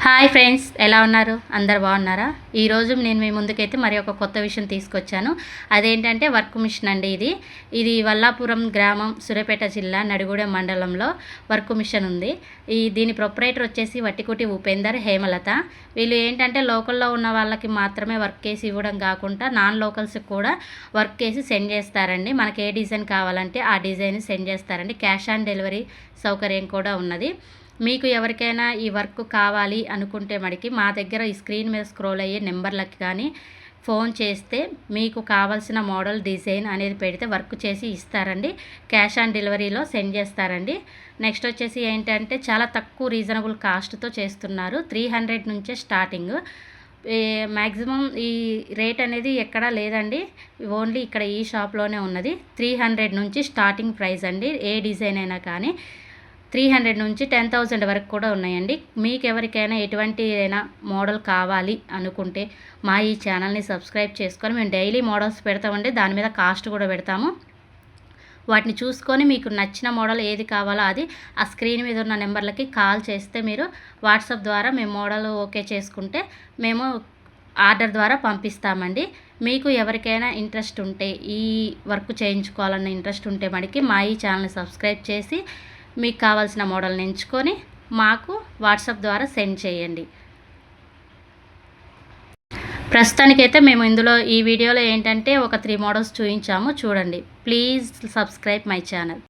Hi friends, ఎలా ఉన్నారు? అందరు బాగున్నారా? ఈరోజు నేను మీ ముందుకైతే మరి ఒక కొత్త విషయం తీసుకొచ్చాను. అదేంటంటే వర్క్ మిషన్ అండి. ఇది వల్లాపురం గ్రామం, సూర్యాపేట జిల్లా, నడిగూడెం మండలంలో వర్క్ మిషన్ ఉంది. దీని ప్రొపరేటర్ వచ్చేసి వట్టికుటి ఉపేందర్, హేమలత. వీళ్ళు ఏంటంటే లోకల్లో ఉన్న వాళ్ళకి మాత్రమే వర్క్ చేసి ఇవ్వడం కాకుండా నాన్ లోకల్స్కి కూడా వర్క్ చేసి సెండ్ చేస్తారండి. మనకి ఏ డిజైన్ కావాలంటే ఆ డిజైన్ సెండ్ చేస్తారండి. క్యాష్ ఆన్ డెలివరీ సౌకర్యం కూడా ఉన్నది. మీకు ఎవరికైనా ఈ వర్క్ కావాలి అనుకుంటే మడికి మా దగ్గర ఈ స్క్రీన్ మీద స్క్రోల్ అయ్యే నెంబర్లకి కానీ ఫోన్ చేస్తే మీకు కావాల్సిన మోడల్, డిజైన్ అనేది పెడితే వర్క్ చేసి ఇస్తారండి. క్యాష్ ఆన్ డెలివరీలో సెండ్ చేస్తారండి. నెక్స్ట్ వచ్చేసి ఏంటంటే చాలా తక్కువ రీజనబుల్ కాస్ట్తో చేస్తున్నారు. 300 నుంచే స్టార్టింగ్. మ్యాక్సిమం ఈ రేట్ అనేది ఎక్కడా లేదండి. ఓన్లీ ఇక్కడ ఈ షాప్లోనే ఉన్నది. 300 నుంచి స్టార్టింగ్ ప్రైస్ అండి. ఏ డిజైన్ అయినా కానీ 300 నుంచి 10,000 వరకు కూడా ఉన్నాయండి. మీకు ఎవరికైనా ఎటువంటి ఏదైనా మోడల్ కావాలి అనుకుంటే మా ఈ ఛానల్ని సబ్స్క్రైబ్ చేసుకొని మేము డైలీ మోడల్స్ పెడతామండి. దాని మీద కాస్ట్ కూడా పెడతాము. వాటిని చూసుకొని మీకు నచ్చిన మోడల్ ఏది కావాలో అది ఆ స్క్రీన్ మీద ఉన్న నెంబర్లకి కాల్ చేస్తే మీరు వాట్సాప్ ద్వారా మేము మోడల్ ఓకే చేసుకుంటే మేము ఆర్డర్ ద్వారా పంపిస్తామండి. మీకు ఎవరికైనా ఇంట్రెస్ట్ ఉంటే ఈ వర్క్ చేయించుకోవాలన్న ఇంట్రెస్ట్ ఉంటే మడికి మా ఈ ఛానల్ని సబ్స్క్రైబ్ చేసి మీకు కావాల్సిన మోడల్ని ఎంచుకొని మాకు వాట్సాప్ ద్వారా సెండ్ చేయండి. ప్రస్తుతానికైతే మేము ఇందులో ఈ వీడియోలో ఏంటంటే ఒక 3 మోడల్స్ చూపించాము, చూడండి. Please subscribe my channel.